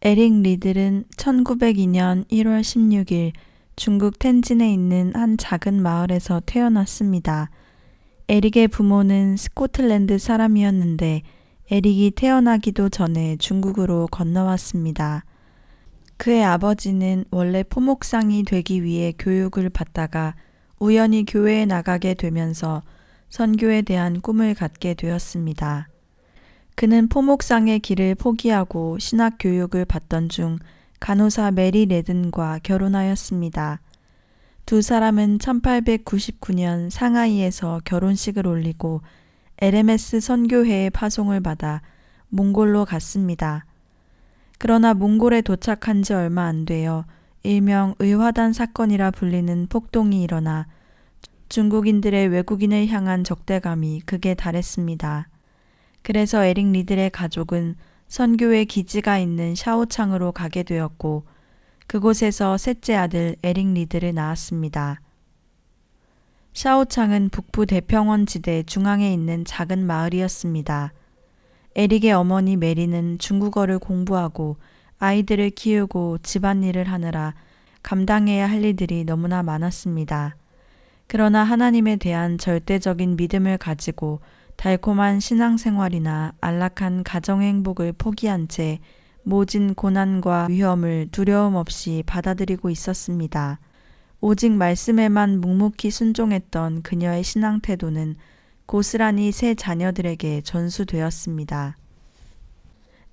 에릭 리들은 1902년 1월 16일 중국 텐진에 있는 한 작은 마을에서 태어났습니다. 에릭의 부모는 스코틀랜드 사람이었는데 에릭이 태어나기도 전에 중국으로 건너왔습니다. 그의 아버지는 원래 포목상이 되기 위해 교육을 받다가 우연히 교회에 나가게 되면서 선교에 대한 꿈을 갖게 되었습니다. 그는 포목상의 길을 포기하고 신학 교육을 받던 중 간호사 메리 레든과 결혼하였습니다. 두 사람은 1899년 상하이에서 결혼식을 올리고 LMS 선교회의 파송을 받아 몽골로 갔습니다. 그러나 몽골에 도착한 지 얼마 안 되어 일명 의화단 사건이라 불리는 폭동이 일어나 중국인들의 외국인을 향한 적대감이 극에 달했습니다. 그래서 에릭 리들의 가족은 선교회 기지가 있는 샤오창으로 가게 되었고 그곳에서 셋째 아들 에릭 리들을 낳았습니다. 샤오창은 북부 대평원 지대 중앙에 있는 작은 마을이었습니다. 에릭의 어머니 메리는 중국어를 공부하고 아이들을 키우고 집안일을 하느라 감당해야 할 일들이 너무나 많았습니다. 그러나 하나님에 대한 절대적인 믿음을 가지고 달콤한 신앙생활이나 안락한 가정의 행복을 포기한 채 모진 고난과 위험을 두려움 없이 받아들이고 있었습니다. 오직 말씀에만 묵묵히 순종했던 그녀의 신앙 태도는 고스란히 세 자녀들에게 전수되었습니다.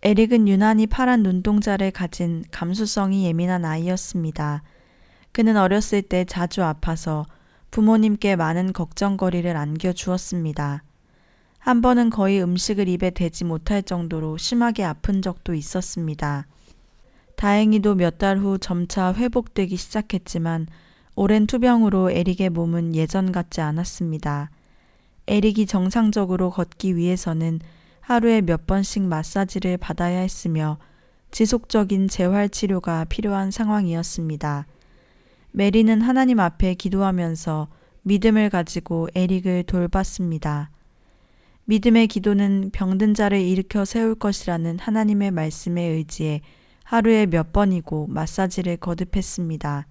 에릭은 유난히 파란 눈동자를 가진 감수성이 예민한 아이였습니다. 그는 어렸을 때 자주 아파서 부모님께 많은 걱정거리를 안겨주었습니다. 한 번은 거의 음식을 입에 대지 못할 정도로 심하게 아픈 적도 있었습니다. 다행히도 몇 달 후 점차 회복되기 시작했지만 오랜 투병으로 에릭의 몸은 예전 같지 않았습니다. 에릭이 정상적으로 걷기 위해서는 하루에 몇 번씩 마사지를 받아야 했으며 지속적인 재활치료가 필요한 상황이었습니다. 메리는 하나님 앞에 기도하면서 믿음을 가지고 에릭을 돌봤습니다. 믿음의 기도는 병든 자를 일으켜 세울 것이라는 하나님의 말씀에 의지해 하루에 몇 번이고 마사지를 거듭했습니다.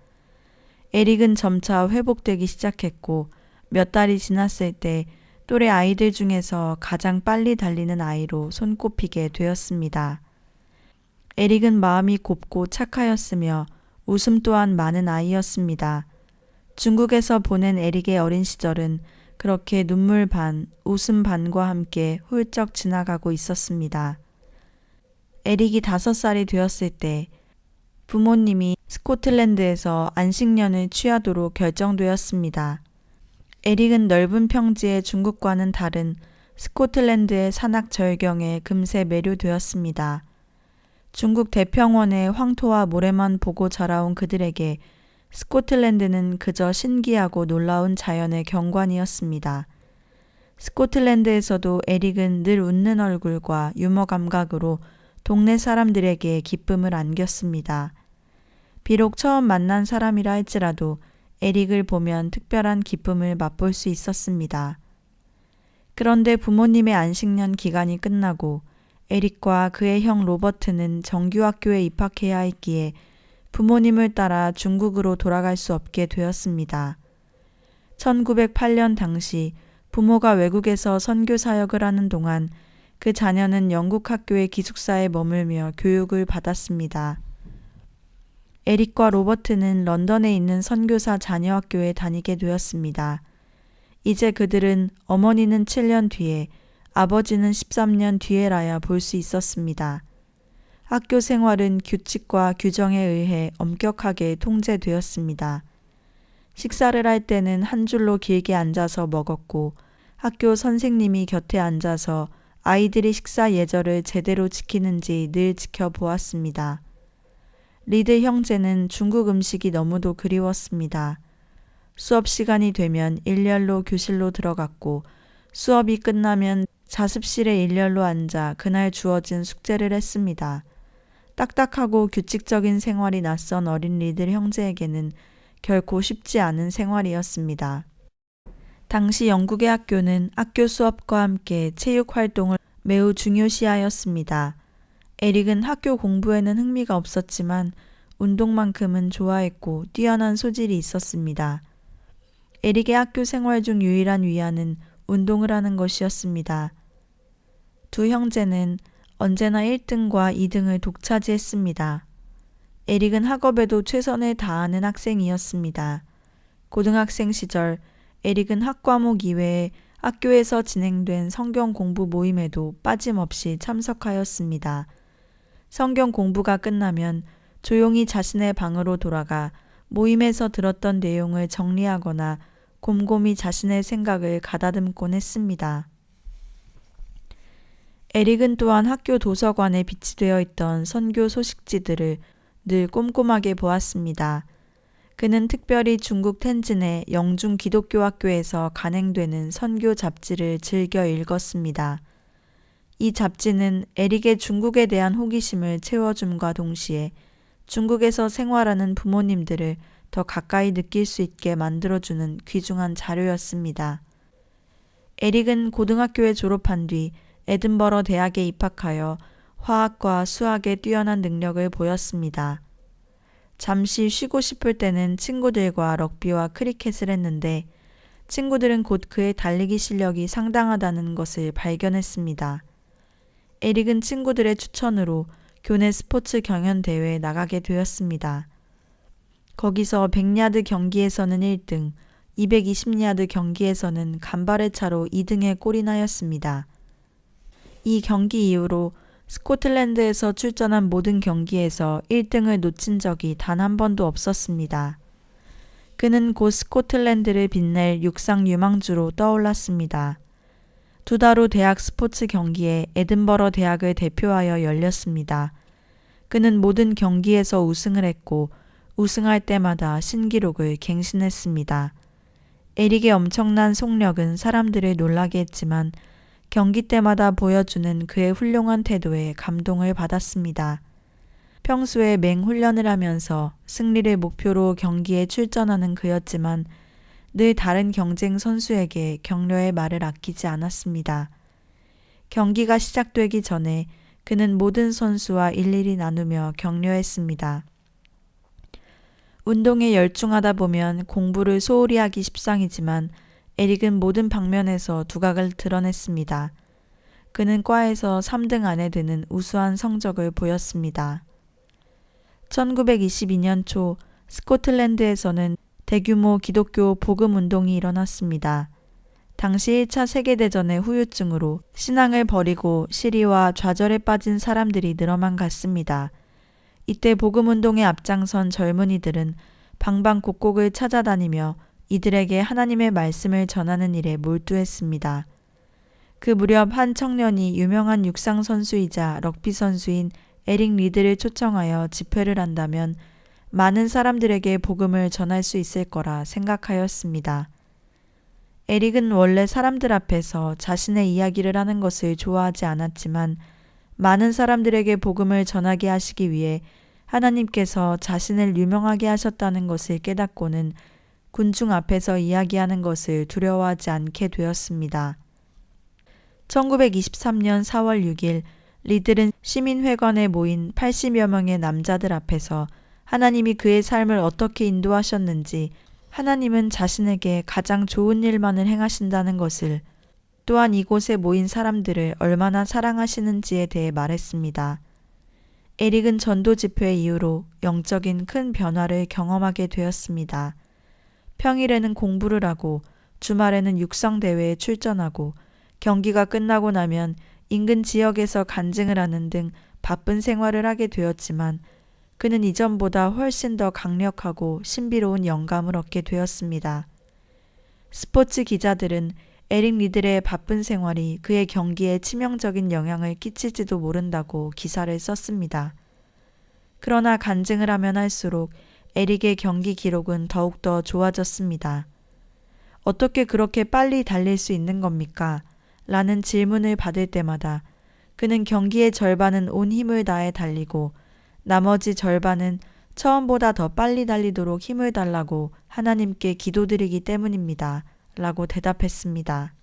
에릭은 점차 회복되기 시작했고 몇 달이 지났을 때 또래 아이들 중에서 가장 빨리 달리는 아이로 손꼽히게 되었습니다. 에릭은 마음이 곱고 착하였으며 웃음 또한 많은 아이였습니다. 중국에서 보낸 에릭의 어린 시절은 그렇게 눈물 반, 웃음 반과 함께 훌쩍 지나가고 있었습니다. 에릭이 5살이 되었을 때 부모님이 스코틀랜드에서 안식년을 취하도록 결정되었습니다. 에릭은 넓은 평지의 중국과는 다른 스코틀랜드의 산악 절경에 금세 매료되었습니다. 중국 대평원의 황토와 모래만 보고 자라온 그들에게 스코틀랜드는 그저 신기하고 놀라운 자연의 경관이었습니다. 스코틀랜드에서도 에릭은 늘 웃는 얼굴과 유머 감각으로 동네 사람들에게 기쁨을 안겼습니다. 비록 처음 만난 사람이라 할지라도 에릭을 보면 특별한 기쁨을 맛볼 수 있었습니다. 그런데 부모님의 안식년 기간이 끝나고 에릭과 그의 형 로버트는 정규학교에 입학해야 했기에 부모님을 따라 중국으로 돌아갈 수 없게 되었습니다. 1908년 당시 부모가 외국에서 선교 사역을 하는 동안 그 자녀는 영국 학교의 기숙사에 머물며 교육을 받았습니다. 에릭과 로버트는 런던에 있는 선교사 자녀학교에 다니게 되었습니다. 이제 그들은 어머니는 7년 뒤에, 아버지는 13년 뒤에라야 볼 수 있었습니다. 학교 생활은 규칙과 규정에 의해 엄격하게 통제되었습니다. 식사를 할 때는 한 줄로 길게 앉아서 먹었고 학교 선생님이 곁에 앉아서 아이들이 식사 예절을 제대로 지키는지 늘 지켜보았습니다. 리드 형제는 중국 음식이 너무도 그리웠습니다. 수업 시간이 되면 일렬로 교실로 들어갔고 수업이 끝나면 자습실에 일렬로 앉아 그날 주어진 숙제를 했습니다. 딱딱하고 규칙적인 생활이 낯선 어린 리들 형제에게는 결코 쉽지 않은 생활이었습니다. 당시 영국의 학교는 학교 수업과 함께 체육 활동을 매우 중요시하였습니다. 에릭은 학교 공부에는 흥미가 없었지만 운동만큼은 좋아했고 뛰어난 소질이 있었습니다. 에릭의 학교 생활 중 유일한 위안은 운동을 하는 것이었습니다. 두 형제는 언제나 1등과 2등을 독차지했습니다. 에릭은 학업에도 최선을 다하는 학생이었습니다. 고등학생 시절 에릭은 학과목 이외에 학교에서 진행된 성경 공부 모임에도 빠짐없이 참석하였습니다. 성경 공부가 끝나면 조용히 자신의 방으로 돌아가 모임에서 들었던 내용을 정리하거나 곰곰이 자신의 생각을 가다듬곤 했습니다. 에릭은 또한 학교 도서관에 비치되어 있던 선교 소식지들을 늘 꼼꼼하게 보았습니다. 그는 특별히 중국 텐진의 영중 기독교 학교에서 간행되는 선교 잡지를 즐겨 읽었습니다. 이 잡지는 에릭의 중국에 대한 호기심을 채워줌과 동시에 중국에서 생활하는 부모님들을 더 가까이 느낄 수 있게 만들어주는 귀중한 자료였습니다. 에릭은 고등학교에 졸업한 뒤 에든버러 대학에 입학하여 화학과 수학에 뛰어난 능력을 보였습니다. 잠시 쉬고 싶을 때는 친구들과 럭비와 크리켓을 했는데 친구들은 곧 그의 달리기 실력이 상당하다는 것을 발견했습니다. 에릭은 친구들의 추천으로 교내 스포츠 경연 대회에 나가게 되었습니다. 거기서 100야드 경기에서는 1등, 220야드 경기에서는 간발의 차로 2등에 골인하였습니다. 이 경기 이후로 스코틀랜드에서 출전한 모든 경기에서 1등을 놓친 적이 단 한 번도 없었습니다. 그는 곧 스코틀랜드를 빛낼 육상 유망주로 떠올랐습니다. 2달 후 대학 스포츠 경기에 에든버러 대학을 대표하여 열렸습니다. 그는 모든 경기에서 우승을 했고 우승할 때마다 신기록을 갱신했습니다. 에릭의 엄청난 속력은 사람들을 놀라게 했지만 경기 때마다 보여주는 그의 훌륭한 태도에 감동을 받았습니다. 평소에 맹훈련을 하면서 승리를 목표로 경기에 출전하는 그였지만 늘 다른 경쟁 선수에게 격려의 말을 아끼지 않았습니다. 경기가 시작되기 전에 그는 모든 선수와 일일이 나누며 격려했습니다. 운동에 열중하다 보면 공부를 소홀히 하기 십상이지만 에릭은 모든 방면에서 두각을 드러냈습니다. 그는 과에서 3등 안에 드는 우수한 성적을 보였습니다. 1922년 초 스코틀랜드에서는 대규모 기독교 복음 운동이 일어났습니다. 당시 1차 세계대전의 후유증으로 신앙을 버리고 시리와 좌절에 빠진 사람들이 늘어만 갔습니다. 이때 복음 운동에 앞장선 젊은이들은 방방곡곡을 찾아다니며 이들에게 하나님의 말씀을 전하는 일에 몰두했습니다. 그 무렵 한 청년이 유명한 육상 선수이자 럭비 선수인 에릭 리드를 초청하여 집회를 한다면 많은 사람들에게 복음을 전할 수 있을 거라 생각하였습니다. 에릭은 원래 사람들 앞에서 자신의 이야기를 하는 것을 좋아하지 않았지만 많은 사람들에게 복음을 전하게 하시기 위해 하나님께서 자신을 유명하게 하셨다는 것을 깨닫고는 군중 앞에서 이야기하는 것을 두려워하지 않게 되었습니다. 1923년 4월 6일 리들은 시민회관에 모인 80여 명의 남자들 앞에서 하나님이 그의 삶을 어떻게 인도하셨는지, 하나님은 자신에게 가장 좋은 일만을 행하신다는 것을, 또한 이곳에 모인 사람들을 얼마나 사랑하시는지에 대해 말했습니다. 에릭은 전도 집회 이후로 영적인 큰 변화를 경험하게 되었습니다. 평일에는 공부를 하고 주말에는 육상대회에 출전하고 경기가 끝나고 나면 인근 지역에서 간증을 하는 등 바쁜 생활을 하게 되었지만 그는 이전보다 훨씬 더 강력하고 신비로운 영감을 얻게 되었습니다. 스포츠 기자들은 에릭 리들의 바쁜 생활이 그의 경기에 치명적인 영향을 끼칠지도 모른다고 기사를 썼습니다. 그러나 간증을 하면 할수록 에릭의 경기 기록은 더욱더 좋아졌습니다. 어떻게 그렇게 빨리 달릴 수 있는 겁니까? 라는 질문을 받을 때마다 그는 경기의 절반은 온 힘을 다해 달리고 나머지 절반은 처음보다 더 빨리 달리도록 힘을 달라고 하나님께 기도드리기 때문입니다. 라고 대답했습니다.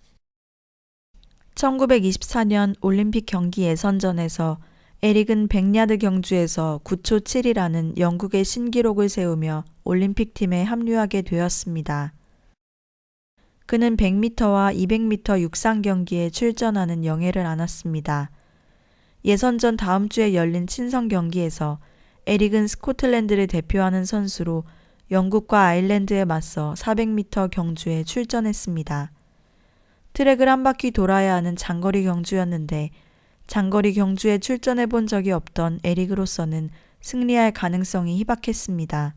1924년 올림픽 경기 예선전에서 에릭은 100야드 경주에서 9초 7이라는 영국의 신기록을 세우며 올림픽팀에 합류하게 되었습니다. 그는 100m와 200m 육상 경기에 출전하는 영예를 안았습니다. 예선전 다음 주에 열린 친선 경기에서 에릭은 스코틀랜드를 대표하는 선수로 영국과 아일랜드에 맞서 400m 경주에 출전했습니다. 트랙을 한 바퀴 돌아야 하는 장거리 경주였는데 장거리 경주에 출전해 본 적이 없던 에릭으로서는 승리할 가능성이 희박했습니다.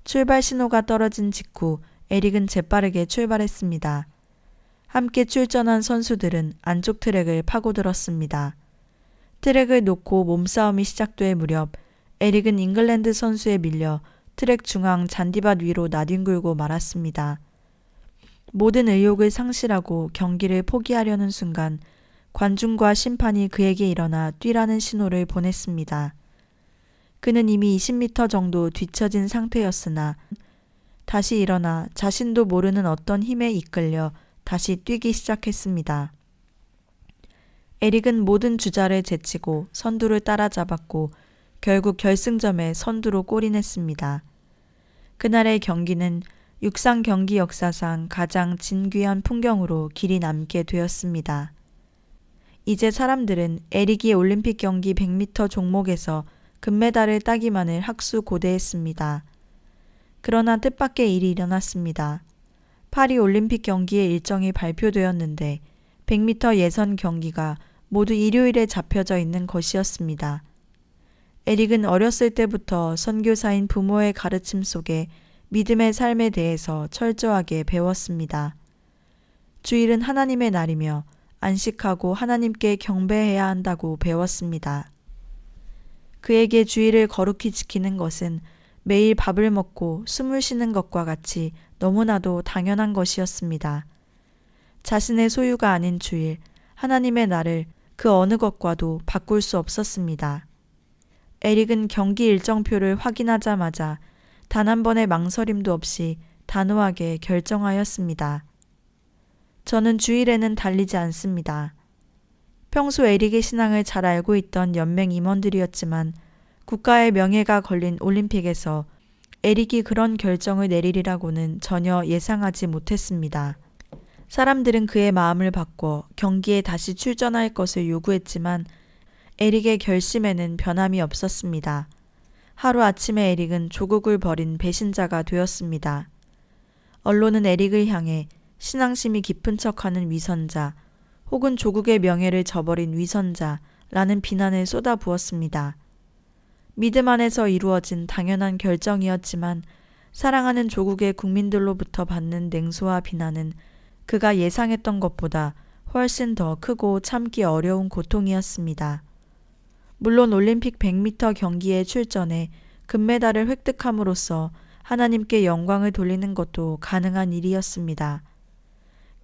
출발 신호가 떨어진 직후 에릭은 재빠르게 출발했습니다. 함께 출전한 선수들은 안쪽 트랙을 파고들었습니다. 트랙을 놓고 몸싸움이 시작될 무렵 에릭은 잉글랜드 선수에 밀려 트랙 중앙 잔디밭 위로 나뒹굴고 말았습니다. 모든 의욕을 상실하고 경기를 포기하려는 순간 관중과 심판이 그에게 일어나 뛰라는 신호를 보냈습니다. 그는 이미 20m 정도 뒤처진 상태였으나 다시 일어나 자신도 모르는 어떤 힘에 이끌려 다시 뛰기 시작했습니다. 에릭은 모든 주자를 제치고 선두를 따라잡았고 결국 결승점에 선두로 골인했습니다. 그날의 경기는 육상 경기 역사상 가장 진귀한 풍경으로 길이 남게 되었습니다. 이제 사람들은 에릭이 올림픽 경기 100m 종목에서 금메달을 따기만을 학수고대했습니다. 그러나 뜻밖의 일이 일어났습니다. 파리 올림픽 경기의 일정이 발표되었는데 100m 예선 경기가 모두 일요일에 잡혀져 있는 것이었습니다. 에릭은 어렸을 때부터 선교사인 부모의 가르침 속에 믿음의 삶에 대해서 철저하게 배웠습니다. 주일은 하나님의 날이며 안식하고 하나님께 경배해야 한다고 배웠습니다. 그에게 주일을 거룩히 지키는 것은 매일 밥을 먹고 숨을 쉬는 것과 같이 너무나도 당연한 것이었습니다. 자신의 소유가 아닌 주일, 하나님의 날을 그 어느 것과도 바꿀 수 없었습니다. 에릭은 경기 일정표를 확인하자마자 단 한 번의 망설임도 없이 단호하게 결정하였습니다. 저는 주일에는 달리지 않습니다. 평소 에릭의 신앙을 잘 알고 있던 연맹 임원들이었지만 국가의 명예가 걸린 올림픽에서 에릭이 그런 결정을 내리리라고는 전혀 예상하지 못했습니다. 사람들은 그의 마음을 바꿔 경기에 다시 출전할 것을 요구했지만 에릭의 결심에는 변함이 없었습니다. 하루아침에 에릭은 조국을 버린 배신자가 되었습니다. 언론은 에릭을 향해 신앙심이 깊은 척하는 위선자 혹은 조국의 명예를 저버린 위선자라는 비난을 쏟아부었습니다. 믿음 안에서 이루어진 당연한 결정이었지만 사랑하는 조국의 국민들로부터 받는 냉소와 비난은 그가 예상했던 것보다 훨씬 더 크고 참기 어려운 고통이었습니다. 물론 올림픽 100m 경기에 출전해 금메달을 획득함으로써 하나님께 영광을 돌리는 것도 가능한 일이었습니다.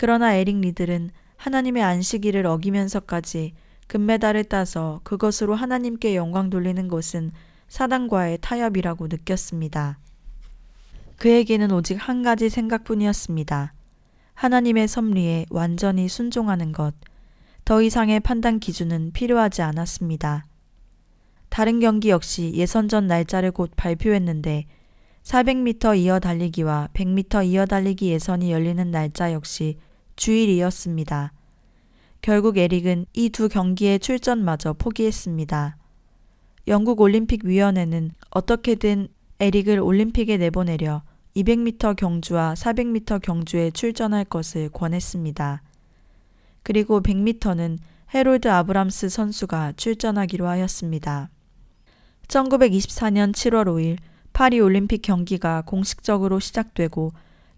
그러나 에릭 리들은 하나님의 안식일을 어기면서까지 금메달을 따서 그것으로 하나님께 영광 돌리는 것은 사단과의 타협이라고 느꼈습니다. 그에게는 오직 한 가지 생각뿐이었습니다. 하나님의 섭리에 완전히 순종하는 것, 더 이상의 판단 기준은 필요하지 않았습니다. 다른 경기 역시 예선전 날짜를 곧 발표했는데 400m 이어 달리기와 100m 이어 달리기 예선이 열리는 날짜 역시 주일이었습니다. 결국 에릭은 이 두 경기의 출전마저 포기했습니다. 영국 올림픽위원회는 어떻게든 에릭을 올림픽에 내보내려 200m 경주와 400m 경주에 출전할 것을 권했습니다. 그리고 100m는 해롤드 아브람스 선수가 출전하기로 하였습니다. 1924년 7월 5일 파리 올림픽 경기가 공식적으로 시작되고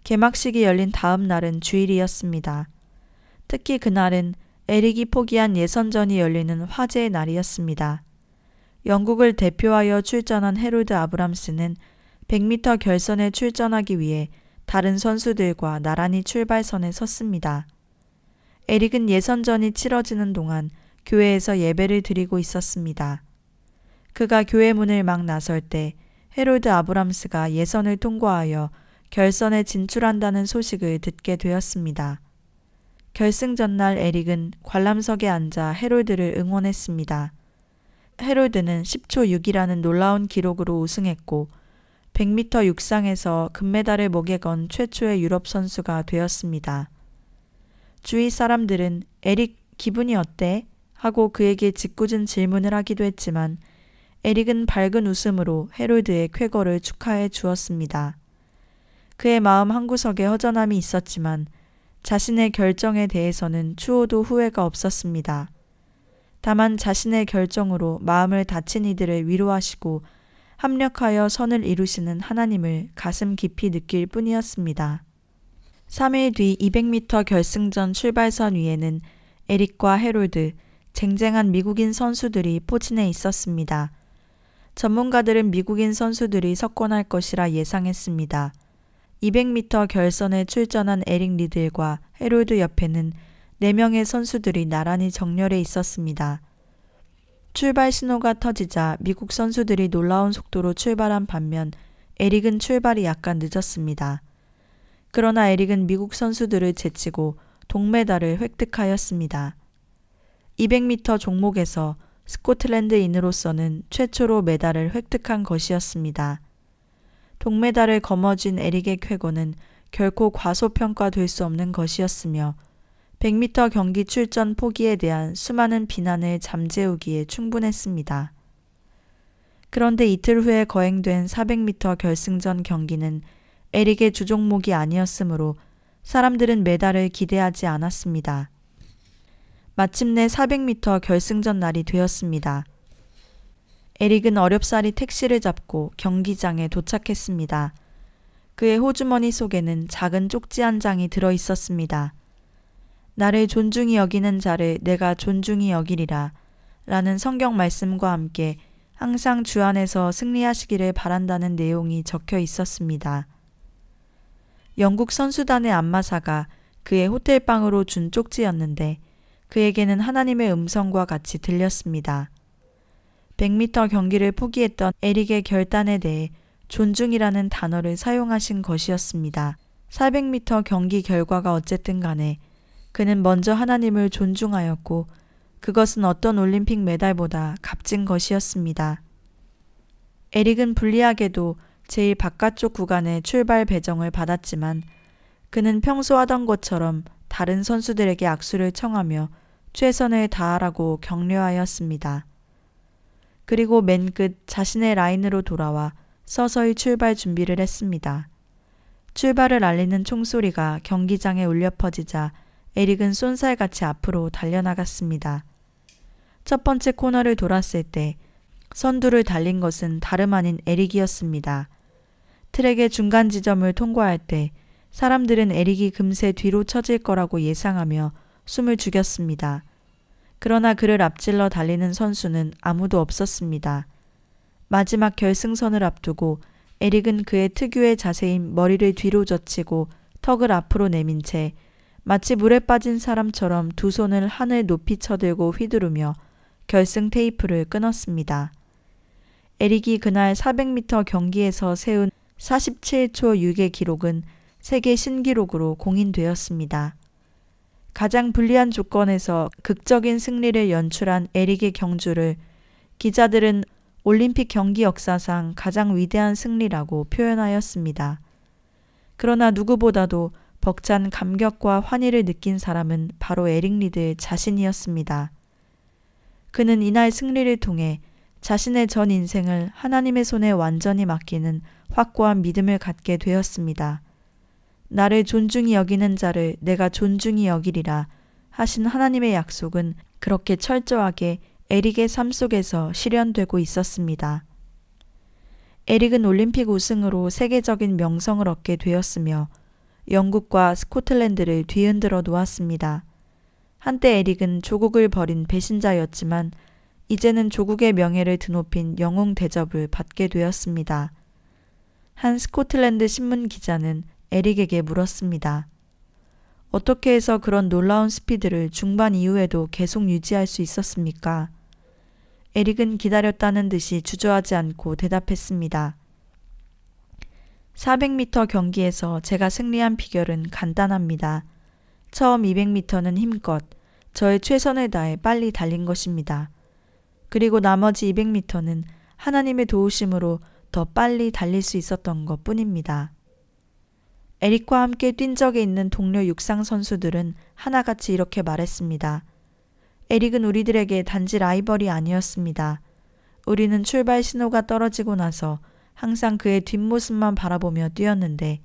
개막식이 열린 다음 날은 주일이었습니다. 특히 그날은 에릭이 포기한 예선전이 열리는 화제의 날이었습니다. 영국을 대표하여 출전한 해롤드 아브람스는 100m 결선에 출전하기 위해 다른 선수들과 나란히 출발선에 섰습니다. 에릭은 예선전이 치러지는 동안 교회에서 예배를 드리고 있었습니다. 그가 교회 문을 막 나설 때 해롤드 아브람스가 예선을 통과하여 결선에 진출한다는 소식을 듣게 되었습니다. 결승 전날 에릭은 관람석에 앉아 해롤드를 응원했습니다. 헤롤드는 10초 6이라는 놀라운 기록으로 우승했고 100m 육상에서 금메달을 목에 건 최초의 유럽 선수가 되었습니다. 주위 사람들은 에릭 기분이 어때? 하고 그에게 짓궂은 질문을 하기도 했지만 에릭은 밝은 웃음으로 헤롤드의 쾌거를 축하해 주었습니다. 그의 마음 한구석에 허전함이 있었지만 자신의 결정에 대해서는 추호도 후회가 없었습니다. 다만 자신의 결정으로 마음을 다친 이들을 위로하시고 합력하여 선을 이루시는 하나님을 가슴 깊이 느낄 뿐이었습니다. 3일 뒤 200m 결승전 출발선 위에는 에릭과 헤롤드, 쟁쟁한 미국인 선수들이 포진해 있었습니다. 전문가들은 미국인 선수들이 석권할 것이라 예상했습니다. 200m 결선에 출전한 에릭 리들과 헤롤드 옆에는 4명의 선수들이 나란히 정렬해 있었습니다. 출발 신호가 터지자 미국 선수들이 놀라운 속도로 출발한 반면 에릭은 출발이 약간 늦었습니다. 그러나 에릭은 미국 선수들을 제치고 동메달을 획득하였습니다. 200m 종목에서 스코틀랜드인으로서는 최초로 메달을 획득한 것이었습니다. 동메달을 거머쥔 에릭의 쾌거는 결코 과소평가될 수 없는 것이었으며 100m 경기 출전 포기에 대한 수많은 비난을 잠재우기에 충분했습니다. 그런데 이틀 후에 거행된 400m 결승전 경기는 에릭의 주종목이 아니었으므로 사람들은 메달을 기대하지 않았습니다. 마침내 400m 결승전 날이 되었습니다. 에릭은 어렵사리 택시를 잡고 경기장에 도착했습니다. 그의 호주머니 속에는 작은 쪽지 한 장이 들어 있었습니다. 나를 존중히 여기는 자를 내가 존중히 여기리라 라는 성경 말씀과 함께 항상 주 안에서 승리하시기를 바란다는 내용이 적혀 있었습니다. 영국 선수단의 안마사가 그의 호텔방으로 준 쪽지였는데 그에게는 하나님의 음성과 같이 들렸습니다. 100m 경기를 포기했던 에릭의 결단에 대해 존중이라는 단어를 사용하신 것이었습니다. 400m 경기 결과가 어쨌든 간에 그는 먼저 하나님을 존중하였고 그것은 어떤 올림픽 메달보다 값진 것이었습니다. 에릭은 불리하게도 제일 바깥쪽 구간의 출발 배정을 받았지만 그는 평소 하던 것처럼 다른 선수들에게 악수를 청하며 최선을 다하라고 격려하였습니다. 그리고 맨 끝 자신의 라인으로 돌아와 서서히 출발 준비를 했습니다. 출발을 알리는 총소리가 경기장에 울려 퍼지자 에릭은 쏜살같이 앞으로 달려나갔습니다. 첫 번째 코너를 돌았을 때 선두를 달린 것은 다름 아닌 에릭이었습니다. 트랙의 중간 지점을 통과할 때 사람들은 에릭이 금세 뒤로 처질 거라고 예상하며 숨을 죽였습니다. 그러나 그를 앞질러 달리는 선수는 아무도 없었습니다. 마지막 결승선을 앞두고 에릭은 그의 특유의 자세인 머리를 뒤로 젖히고 턱을 앞으로 내민 채 마치 물에 빠진 사람처럼 두 손을 하늘 높이 쳐들고 휘두르며 결승 테이프를 끊었습니다. 에릭이 그날 400m 경기에서 세운 47초 6의 기록은 세계 신기록으로 공인되었습니다. 가장 불리한 조건에서 극적인 승리를 연출한 에릭의 경주를 기자들은 올림픽 경기 역사상 가장 위대한 승리라고 표현하였습니다. 그러나 누구보다도 벅찬 감격과 환희를 느낀 사람은 바로 에릭 리드 자신이었습니다. 그는 이날 승리를 통해 자신의 전 인생을 하나님의 손에 완전히 맡기는 확고한 믿음을 갖게 되었습니다. 나를 존중히 여기는 자를 내가 존중히 여기리라 하신 하나님의 약속은 그렇게 철저하게 에릭의 삶 속에서 실현되고 있었습니다. 에릭은 올림픽 우승으로 세계적인 명성을 얻게 되었으며 영국과 스코틀랜드를 뒤흔들어 놓았습니다. 한때 에릭은 조국을 버린 배신자였지만 이제는 조국의 명예를 드높인 영웅 대접을 받게 되었습니다. 한 스코틀랜드 신문 기자는 에릭에게 물었습니다. 어떻게 해서 그런 놀라운 스피드를 중반 이후에도 계속 유지할 수 있었습니까? 에릭은 기다렸다는 듯이 주저하지 않고 대답했습니다. 400m 경기에서 제가 승리한 비결은 간단합니다. 처음 200m는 힘껏 저의 최선을 다해 빨리 달린 것입니다. 그리고 나머지 200m는 하나님의 도우심으로 더 빨리 달릴 수 있었던 것 뿐입니다. 에릭과 함께 뛴 적에 있는 동료 육상 선수들은 하나같이 이렇게 말했습니다. 에릭은 우리들에게 단지 라이벌이 아니었습니다. 우리는 출발 신호가 떨어지고 나서 항상 그의 뒷모습만 바라보며 뛰었는데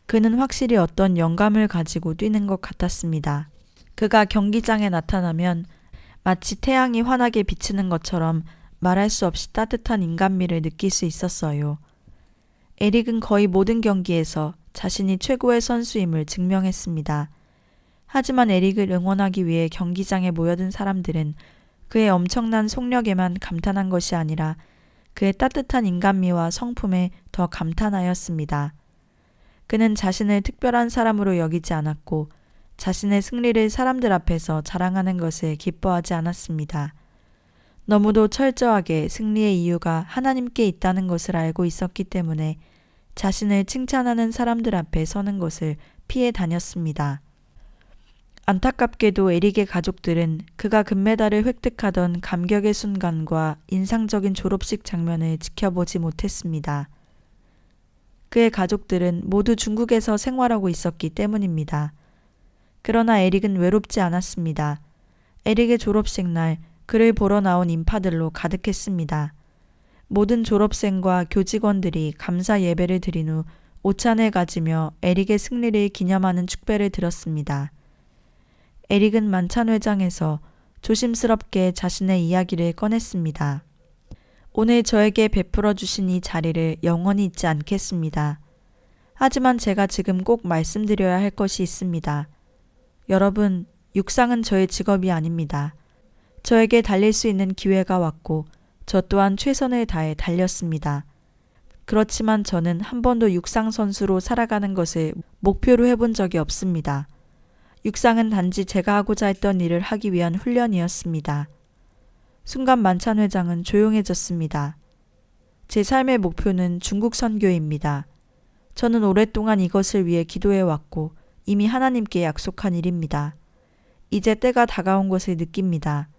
그는 확실히 어떤 영감을 가지고 뛰는 것 같았습니다. 그가 경기장에 나타나면 마치 태양이 환하게 비치는 것처럼 말할 수 없이 따뜻한 인간미를 느낄 수 있었어요. 에릭은 거의 모든 경기에서 자신이 최고의 선수임을 증명했습니다. 하지만 에릭을 응원하기 위해 경기장에 모여든 사람들은 그의 엄청난 속력에만 감탄한 것이 아니라 그의 따뜻한 인간미와 성품에 더 감탄하였습니다. 그는 자신을 특별한 사람으로 여기지 않았고 자신의 승리를 사람들 앞에서 자랑하는 것을 기뻐하지 않았습니다. 너무도 철저하게 승리의 이유가 하나님께 있다는 것을 알고 있었기 때문에 자신을 칭찬하는 사람들 앞에 서는 것을 피해 다녔습니다. 안타깝게도 에릭의 가족들은 그가 금메달을 획득하던 감격의 순간과 인상적인 졸업식 장면을 지켜보지 못했습니다. 그의 가족들은 모두 중국에서 생활하고 있었기 때문입니다. 그러나 에릭은 외롭지 않았습니다. 에릭의 졸업식 날 그를 보러 나온 인파들로 가득했습니다. 모든 졸업생과 교직원들이 감사 예배를 드린 후 오찬을 가지며 에릭의 승리를 기념하는 축배를 드렸습니다. 에릭은 만찬회장에서 조심스럽게 자신의 이야기를 꺼냈습니다. 오늘 저에게 베풀어 주신 이 자리를 영원히 잊지 않겠습니다. 하지만 제가 지금 꼭 말씀드려야 할 것이 있습니다. 여러분, 육상은 저의 직업이 아닙니다. 저에게 달릴 수 있는 기회가 왔고 저 또한 최선을 다해 달렸습니다. 그렇지만 저는 한 번도 육상 선수로 살아가는 것을 목표로 해본 적이 없습니다. 육상은 단지 제가 하고자 했던 일을 하기 위한 훈련이었습니다. 순간 만찬회장은 조용해졌습니다. 제 삶의 목표는 중국 선교입니다. 저는 오랫동안 이것을 위해 기도해왔고 이미 하나님께 약속한 일입니다. 이제 때가 다가온 것을 느낍니다.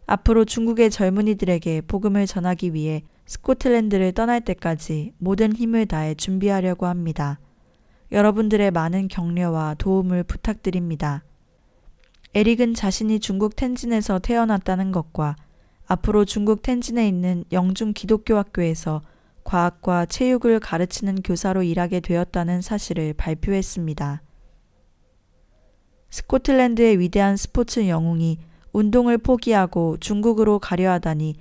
앞으로 중국의 젊은이들에게 복음을 전하기 위해 스코틀랜드를 떠날 때까지 모든 힘을 다해 준비하려고 합니다. 여러분들의 많은 격려와 도움을 부탁드립니다. 에릭은 자신이 중국 텐진에서 태어났다는 것과 앞으로 중국 텐진에 있는 영중 기독교 학교에서 과학과 체육을 가르치는 교사로 일하게 되었다는 사실을 발표했습니다. 스코틀랜드의 위대한 스포츠 영웅이 운동을 포기하고 중국으로 가려 하다니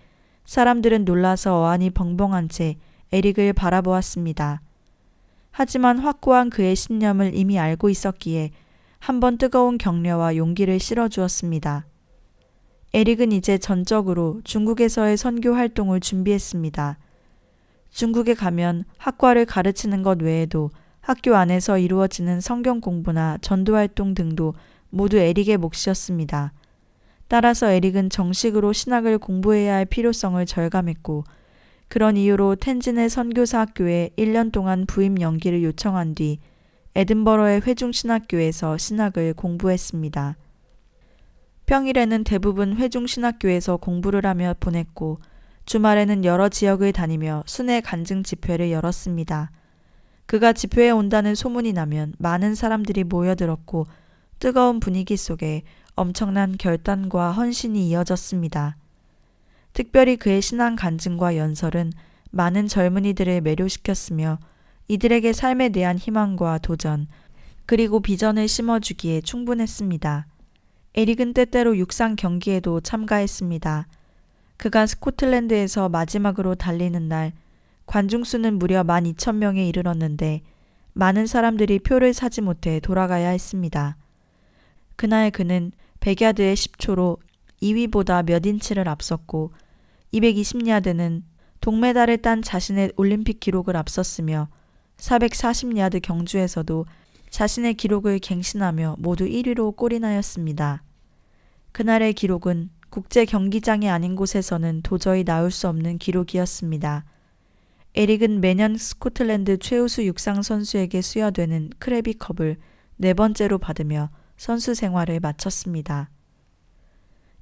사람들은 놀라서 어안이 벙벙한 채 에릭을 바라보았습니다. 하지만 확고한 그의 신념을 이미 알고 있었기에 한번 뜨거운 격려와 용기를 실어주었습니다. 에릭은 이제 전적으로 중국에서의 선교 활동을 준비했습니다. 중국에 가면 학과를 가르치는 것 외에도 학교 안에서 이루어지는 성경 공부나 전도 활동 등도 모두 에릭의 몫이었습니다. 따라서 에릭은 정식으로 신학을 공부해야 할 필요성을 절감했고 그런 이유로 텐진의 선교사 학교에 1년 동안 부임 연기를 요청한 뒤 에든버러의 회중신학교에서 신학을 공부했습니다. 평일에는 대부분 회중신학교에서 공부를 하며 보냈고 주말에는 여러 지역을 다니며 순회 간증 집회를 열었습니다. 그가 집회에 온다는 소문이 나면 많은 사람들이 모여들었고 뜨거운 분위기 속에 엄청난 결단과 헌신이 이어졌습니다. 특별히 그의 신앙 간증과 연설은 많은 젊은이들을 매료시켰으며 이들에게 삶에 대한 희망과 도전, 그리고 비전을 심어주기에 충분했습니다. 에릭은 때때로 육상 경기에도 참가했습니다. 그가 스코틀랜드에서 마지막으로 달리는 날 관중 수는 무려 12,000명에 이르렀는데 많은 사람들이 표를 사지 못해 돌아가야 했습니다. 그날 그는 100야드의 10초로 2위보다 몇 인치를 앞섰고 220야드는 동메달을 딴 자신의 올림픽 기록을 앞섰으며 440야드 경주에서도 자신의 기록을 갱신하며 모두 1위로 골인하였습니다. 그날의 기록은 국제 경기장이 아닌 곳에서는 도저히 나올 수 없는 기록이었습니다. 에릭은 매년 스코틀랜드 최우수 육상 선수에게 수여되는 크래비컵을 4번째로 받으며 선수 생활을 마쳤습니다.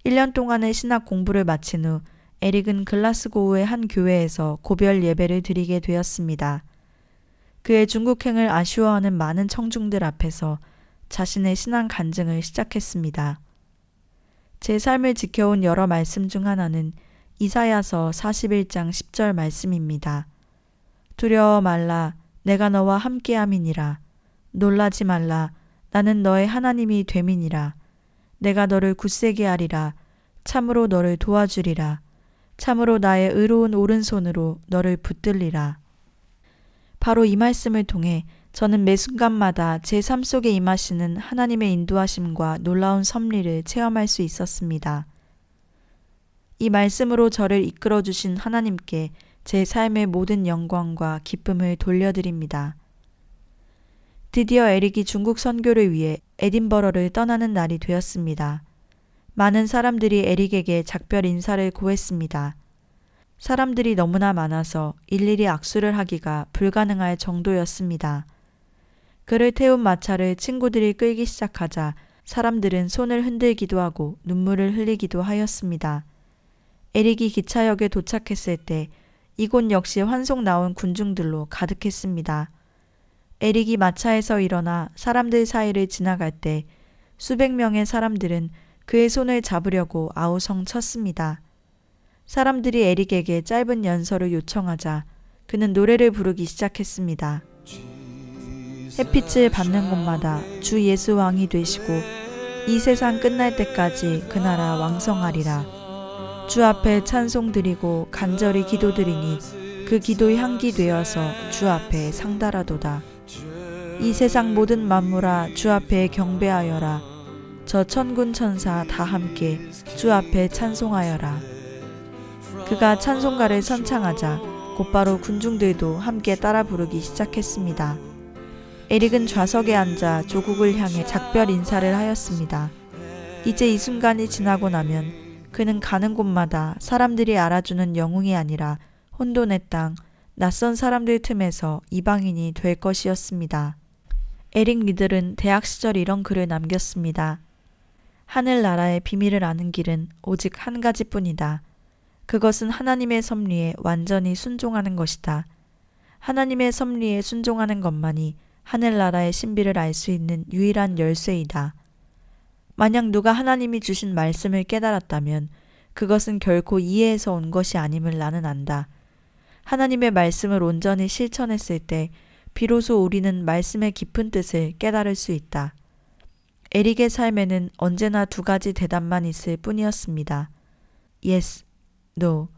1년 동안의 신학 공부를 마친 후 에릭은 글라스고우의 한 교회에서 고별 예배를 드리게 되었습니다. 그의 중국행을 아쉬워하는 많은 청중들 앞에서 자신의 신앙 간증을 시작했습니다. 제 삶을 지켜온 여러 말씀 중 하나는 이사야서 41장 10절 말씀입니다. 두려워 말라, 내가 너와 함께함이니라. 놀라지 말라, 나는 너의 하나님이 됨이니라. 내가 너를 굳세게 하리라. 참으로 너를 도와주리라. 참으로 나의 의로운 오른손으로 너를 붙들리라. 바로 이 말씀을 통해 저는 매 순간마다 제 삶 속에 임하시는 하나님의 인도하심과 놀라운 섭리를 체험할 수 있었습니다. 이 말씀으로 저를 이끌어 주신 하나님께 제 삶의 모든 영광과 기쁨을 돌려드립니다. 드디어 에릭이 중국 선교를 위해 에딘버러를 떠나는 날이 되었습니다. 많은 사람들이 에릭에게 작별 인사를 고했습니다. 사람들이 너무나 많아서 일일이 악수를 하기가 불가능할 정도였습니다. 그를 태운 마차를 친구들이 끌기 시작하자 사람들은 손을 흔들기도 하고 눈물을 흘리기도 하였습니다. 에릭이 기차역에 도착했을 때 이곳 역시 환속 나온 군중들로 가득했습니다. 에릭이 마차에서 일어나 사람들 사이를 지나갈 때 수백 명의 사람들은 그의 손을 잡으려고 아우성 쳤습니다. 사람들이 에릭에게 짧은 연설을 요청하자 그는 노래를 부르기 시작했습니다. 햇빛을 받는 곳마다 주 예수 왕이 되시고 이 세상 끝날 때까지 그 나라 왕성하리라. 주 앞에 찬송 드리고 간절히 기도드리니 그 기도 향기 되어서 주 앞에 상달하도다. 이 세상 모든 만물아 주 앞에 경배하여라. 저 천군 천사 다 함께 주 앞에 찬송하여라. 그가 찬송가를 선창하자 곧바로 군중들도 함께 따라 부르기 시작했습니다. 에릭은 좌석에 앉아 조국을 향해 작별 인사를 하였습니다. 이제 이 순간이 지나고 나면 그는 가는 곳마다 사람들이 알아주는 영웅이 아니라 혼돈의 땅, 낯선 사람들 틈에서 이방인이 될 것이었습니다. 에릭 리들은 대학 시절 이런 글을 남겼습니다. 하늘나라의 비밀을 아는 길은 오직 한 가지뿐이다. 그것은 하나님의 섭리에 완전히 순종하는 것이다. 하나님의 섭리에 순종하는 것만이 하늘나라의 신비를 알 수 있는 유일한 열쇠이다. 만약 누가 하나님이 주신 말씀을 깨달았다면 그것은 결코 이해에서 온 것이 아님을 나는 안다. 하나님의 말씀을 온전히 실천했을 때 비로소 우리는 말씀의 깊은 뜻을 깨달을 수 있다. 에릭의 삶에는 언제나 두 가지 대답만 있을 뿐이었습니다. Yes, No.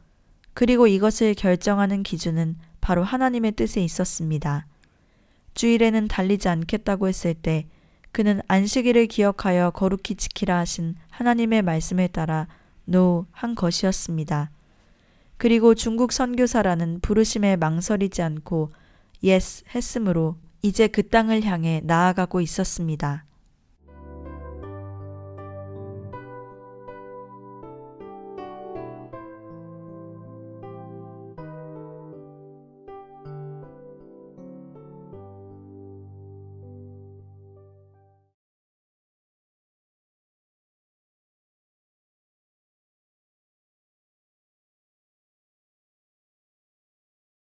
그리고 이것을 결정하는 기준은 바로 하나님의 뜻에 있었습니다. 주일에는 달리지 않겠다고 했을 때 그는 안식일을 기억하여 거룩히 지키라 하신 하나님의 말씀에 따라 No 한 것이었습니다. 그리고 중국 선교사라는 부르심에 망설이지 않고 Yes 했으므로 이제 그 땅을 향해 나아가고 있었습니다.